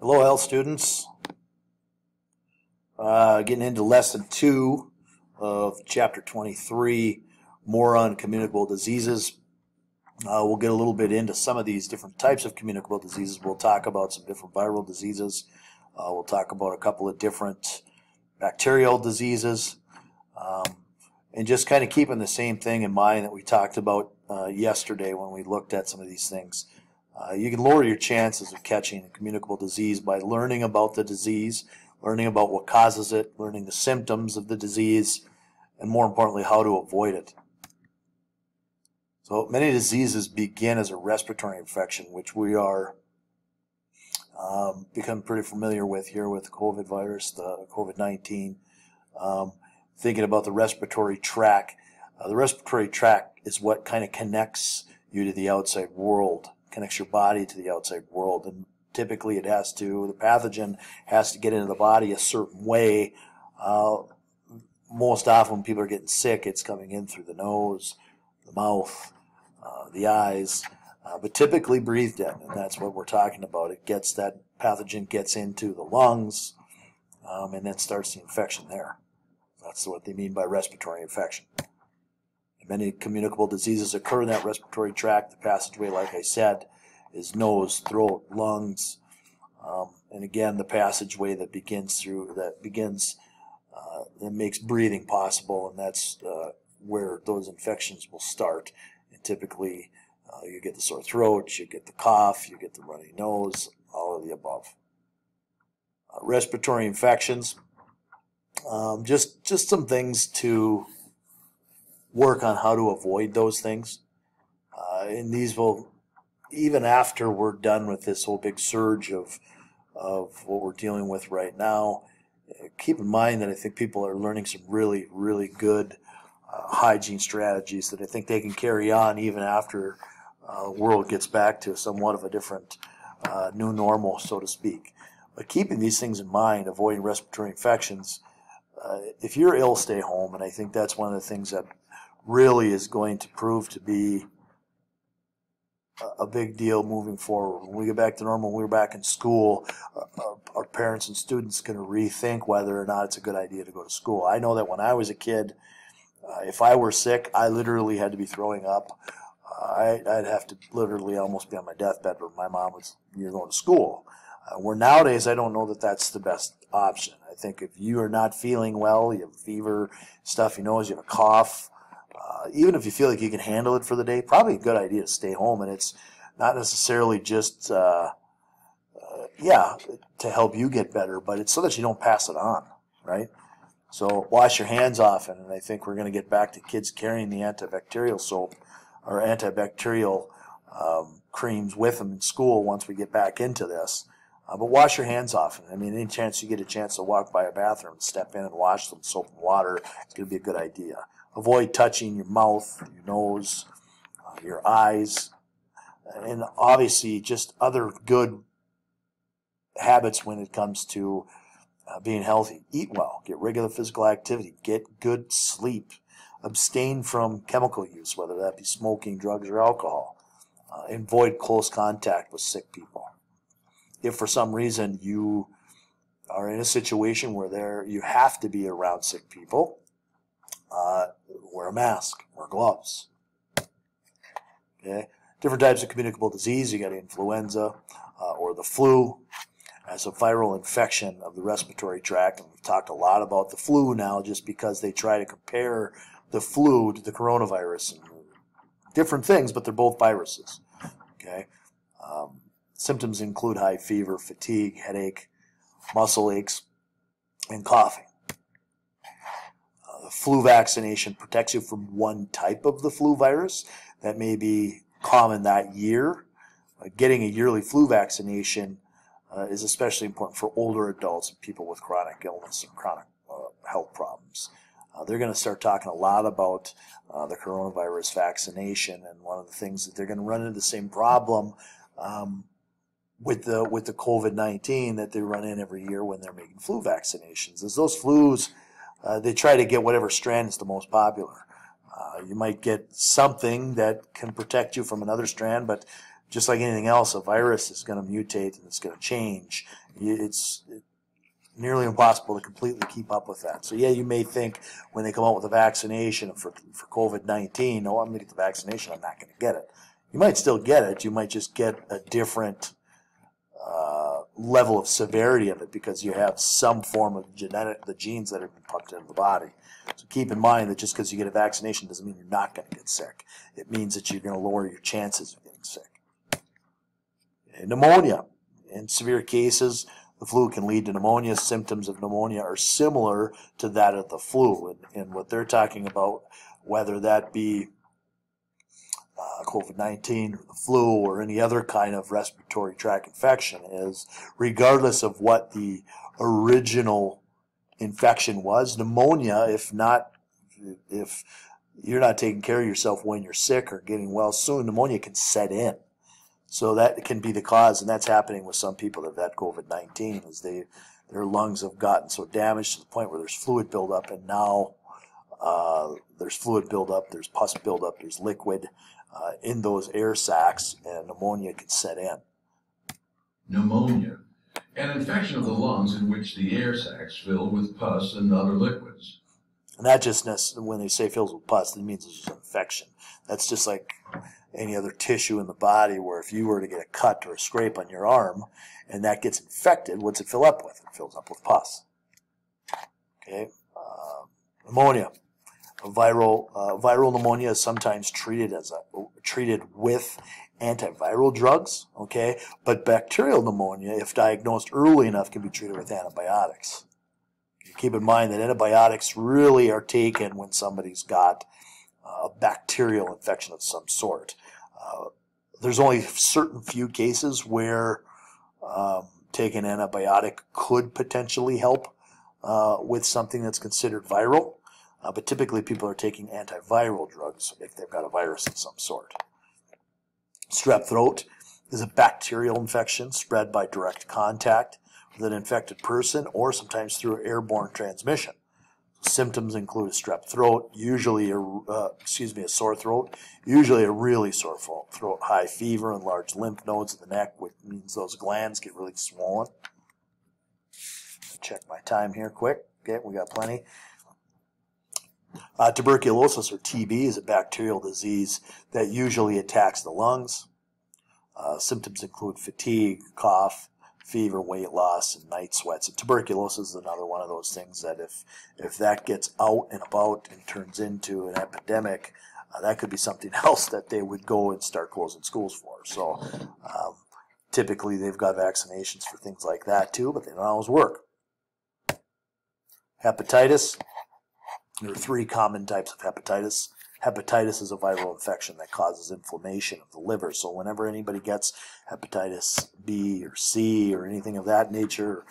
Glencoe Health students, getting into lesson 2 of chapter 23, more on communicable diseases. We'll get a little bit into some of these different types of communicable diseases. We'll talk about some different viral diseases. We'll talk about a couple of different bacterial diseases, and just kind of keeping the same thing in mind that we talked about yesterday when we looked at some of these things. You can lower your chances of catching a communicable disease by learning about the disease, learning about what causes it, learning the symptoms of the disease, and more importantly, how to avoid it. So many diseases begin as a respiratory infection, which we are become pretty familiar with here with the COVID virus, the COVID-19. Thinking about the respiratory tract. The respiratory tract is what kind of connects you to the outside world, connects your body to the outside world. And typically the pathogen has to get into the body a certain way. Most often when people are getting sick, it's coming in through the nose, the mouth, the eyes, but typically breathed in, and that's what we're talking about. That pathogen gets into the lungs, and then starts the infection there. That's what they mean by respiratory infection. Many communicable diseases occur in that respiratory tract. The passageway, like I said, is nose, throat, lungs, and again, the passageway that makes breathing possible, and that's where those infections will start. And typically, you get the sore throat, you get the cough, you get the runny nose, all of the above. Respiratory infections, just some things to work on how to avoid those things. And these will, even after we're done with this whole big surge of what we're dealing with right now, keep in mind that I think people are learning some really, really good hygiene strategies that I think they can carry on even after the world gets back to somewhat of a different new normal, so to speak. But keeping these things in mind, avoiding respiratory infections, if you're ill, stay home, and I think that's one of the things that really is going to prove to be a big deal moving forward. When we get back to normal, when we're back in school, our parents and students are going to rethink whether or not it's a good idea to go to school. I know that when I was a kid, if I were sick, I literally had to be throwing up. I'd have to literally almost be on my deathbed, but my mom was, you're going to school. Where nowadays, I don't know that that's the best option. I think if you are not feeling well, you have a fever, stuffy nose, you have a cough, even if you feel like you can handle it for the day, probably a good idea to stay home. And it's not necessarily just, to help you get better, but it's so that you don't pass it on, right? So wash your hands often, and I think we're going to get back to kids carrying the antibacterial soap or antibacterial creams with them in school once we get back into this. But wash your hands often. I mean, any chance you get a chance to walk by a bathroom, step in and wash them with soap and water, it's going to be a good idea. Avoid touching your mouth, your nose, your eyes, and obviously just other good habits when it comes to being healthy. Eat well, get regular physical activity, get good sleep, abstain from chemical use, whether that be smoking, drugs, or alcohol. Avoid close contact with sick people. If for some reason you are in a situation where you have to be around sick people, wear a mask, wear gloves. Okay, different types of communicable disease. You got influenza or the flu as a viral infection of the respiratory tract. And we've talked a lot about the flu now just because they try to compare the flu to the coronavirus. And different things, but they're both viruses. Okay, symptoms include high fever, fatigue, headache, muscle aches, and coughing. The flu vaccination protects you from one type of the flu virus that may be common that year. Getting a yearly flu vaccination is especially important for older adults and people with chronic illness and chronic health problems. They're going to start talking a lot about the coronavirus vaccination, and one of the things that they're going to run into the same problem with the COVID-19 that they run in every year when they're making flu vaccinations. Is those flus, they try to get whatever strand is the most popular. You might get something that can protect you from another strand, but just like anything else, a virus is going to mutate and it's going to change. It's nearly impossible to completely keep up with that. So yeah, you may think when they come out with a vaccination for COVID-19, oh, I'm going to get the vaccination, I'm not going to get it. You might still get it. You might just get a different level of severity of it because you have some form of the genes that have been pumped into the body. So keep in mind that just because you get a vaccination doesn't mean you're not going to get sick. It means that you're going to lower your chances of getting sick. Pneumonia. In severe cases, the flu can lead to pneumonia. Symptoms of pneumonia are similar to that of the flu. And what they're talking about, whether that be COVID-19 or the flu or any other kind of respiratory tract infection, is regardless of what the original infection was, pneumonia, if you're not taking care of yourself when you're sick or getting well soon, pneumonia can set in. So that can be the cause, and that's happening with some people that have had COVID-19, is their lungs have gotten so damaged to the point where there's fluid buildup, and now there's fluid buildup, there's pus buildup, there's liquid in those air sacs, and pneumonia can set in. Pneumonia, an infection of the lungs in which the air sacs fill with pus and other liquids. And that just, when they say fills with pus, that means it's just an infection. That's just like any other tissue in the body, where if you were to get a cut or a scrape on your arm and that gets infected, what's it fill up with? It fills up with pus. Okay, pneumonia. Viral pneumonia is sometimes treated with antiviral drugs. Okay, but bacterial pneumonia, if diagnosed early enough, can be treated with antibiotics. Keep in mind that antibiotics really are taken when somebody's got a bacterial infection of some sort. There's only certain few cases where taking an antibiotic could potentially help with something that's considered viral, but typically people are taking antiviral drugs if they've got a virus of some sort. Strep throat is a bacterial infection spread by direct contact with an infected person or sometimes through airborne transmission. Symptoms include a strep throat, usually a sore throat, usually a really sore throat, high fever, and large lymph nodes in the neck, which means those glands get really swollen. Check my time here quick. Okay, we got plenty. Tuberculosis, or TB, is a bacterial disease that usually attacks the lungs. Symptoms include fatigue, cough, fever, weight loss, and night sweats. And tuberculosis is another one of those things that if that gets out and about and turns into an epidemic, that could be something else that they would go and start closing schools for. So typically they've got vaccinations for things like that too, but they don't always work. Hepatitis. There are 3 common types of hepatitis. Hepatitis is a viral infection that causes inflammation of the liver. So whenever anybody gets hepatitis B or C or anything of that nature,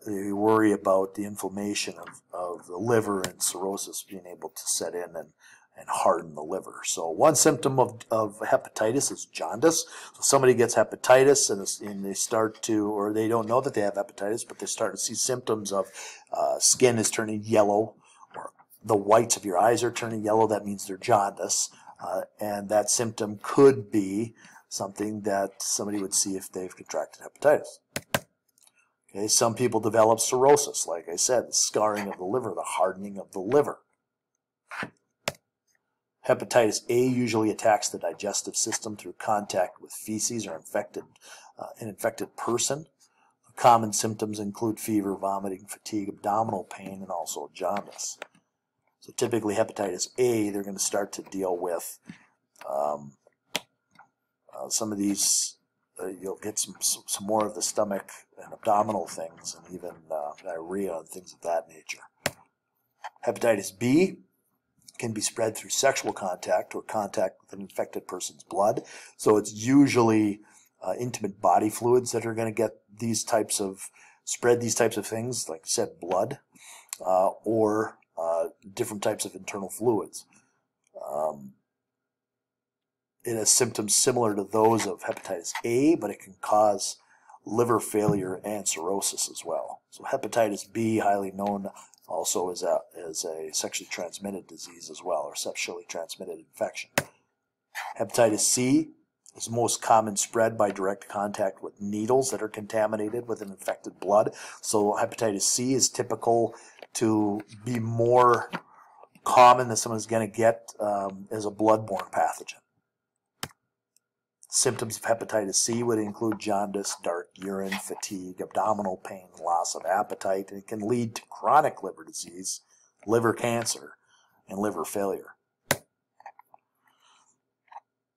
you worry about the inflammation of the liver and cirrhosis being able to set in and harden the liver. So one symptom of hepatitis is jaundice. So somebody gets hepatitis and they start to, or they don't know that they have hepatitis, but they start to see symptoms of skin is turning yellow, or the whites of your eyes are turning yellow. That means they're jaundice. And that symptom could be something that somebody would see if they've contracted hepatitis. Okay, some people develop cirrhosis, like I said, the scarring of the liver, the hardening of the liver. Hepatitis A usually attacks the digestive system through contact with feces or an infected person. Common symptoms include fever, vomiting, fatigue, abdominal pain, and also jaundice. So typically hepatitis A, they're going to start to deal with some of these, you'll get some more of the stomach and abdominal things, and even diarrhea and things of that nature. Hepatitis B can be spread through sexual contact or contact with an infected person's blood. So it's usually intimate body fluids that are going to get spread these types of things, like I said, blood, or different types of internal fluids. It has symptoms similar to those of hepatitis A, but it can cause liver failure and cirrhosis as well. So hepatitis B, highly known also as a sexually transmitted disease as well, or sexually transmitted infection. Hepatitis C is most common spread by direct contact with needles that are contaminated with an infected blood. So hepatitis C is typical to be more common that someone's going to get as a bloodborne pathogen. Symptoms of hepatitis C would include jaundice, dark urine, fatigue, abdominal pain, loss of appetite, and it can lead to chronic liver disease, liver cancer, and liver failure.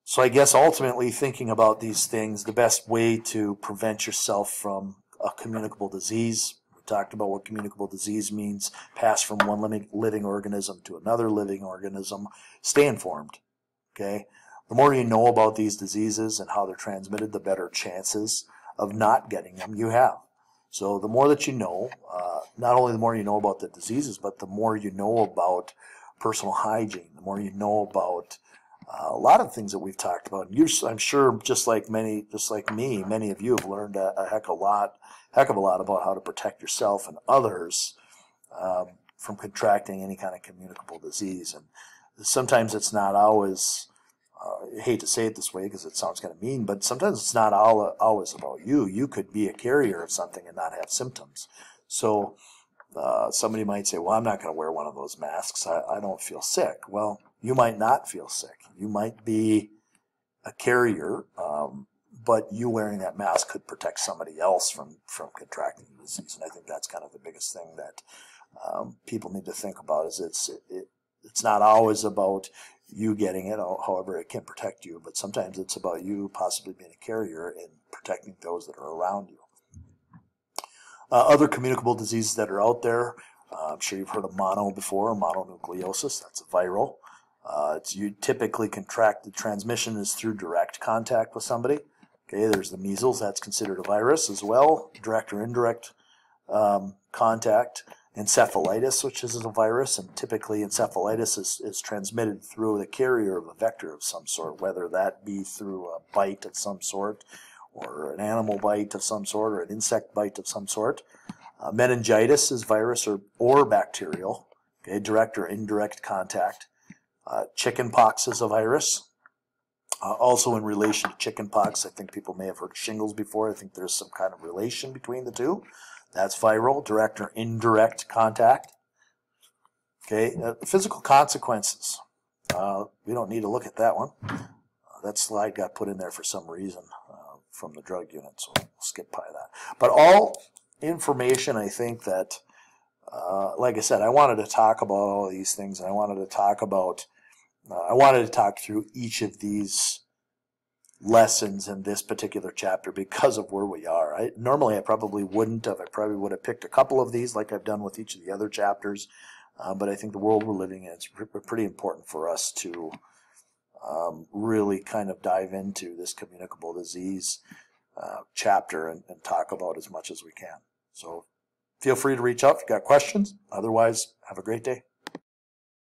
So I guess ultimately thinking about these things, the best way to prevent yourself from a communicable disease, we talked about what communicable disease means, pass from one living organism to another living organism, stay informed, okay? The more you know about these diseases and how they're transmitted, the better chances of not getting them you have. So the more that you know, not only the more you know about the diseases, but the more you know about personal hygiene, the more you know about a lot of things that we've talked about. I'm sure, just like me, many of you have learned a heck of a lot about how to protect yourself and others from contracting any kind of communicable disease. And sometimes it's not always, I hate to say it this way because it sounds kind of mean, but sometimes it's not always about you. You could be a carrier of something and not have symptoms. So somebody might say, well, I'm not going to wear one of those masks. I don't feel sick. Well, you might not feel sick. You might be a carrier, but you wearing that mask could protect somebody else from contracting the disease. And I think that's kind of the biggest thing that people need to think about, is it's not always about you getting it, however it can protect you, but sometimes it's about you possibly being a carrier and protecting those that are around you. Other communicable diseases that are out there, I'm sure you've heard of mono before, mononucleosis. That's a viral. You typically contract, the transmission is through direct contact with somebody. Okay, there's the measles, that's considered a virus as well, direct or indirect contact. Encephalitis, which is a virus, and typically encephalitis is transmitted through the carrier of a vector of some sort, whether that be through a bite of some sort, or an animal bite of some sort, or an insect bite of some sort. Meningitis is virus or bacterial, okay, direct or indirect contact. Chickenpox is a virus. Also in relation to chickenpox, I think people may have heard of shingles before. I think there's some kind of relation between the two. That's viral, direct or indirect contact. Okay, physical consequences. We don't need to look at that one. That slide got put in there for some reason from the drug unit, so we'll skip by that. But all information, I think that, like I said, I wanted to talk about all these things, and I wanted to talk through each of these lessons in this particular chapter because of where we are. Normally I probably wouldn't have. I probably would have picked a couple of these like I've done with each of the other chapters, but I think the world we're living in, it's pretty important for us to really kind of dive into this communicable disease chapter and talk about as much as we can. So feel free to reach out if you've got questions. Otherwise, have a great day.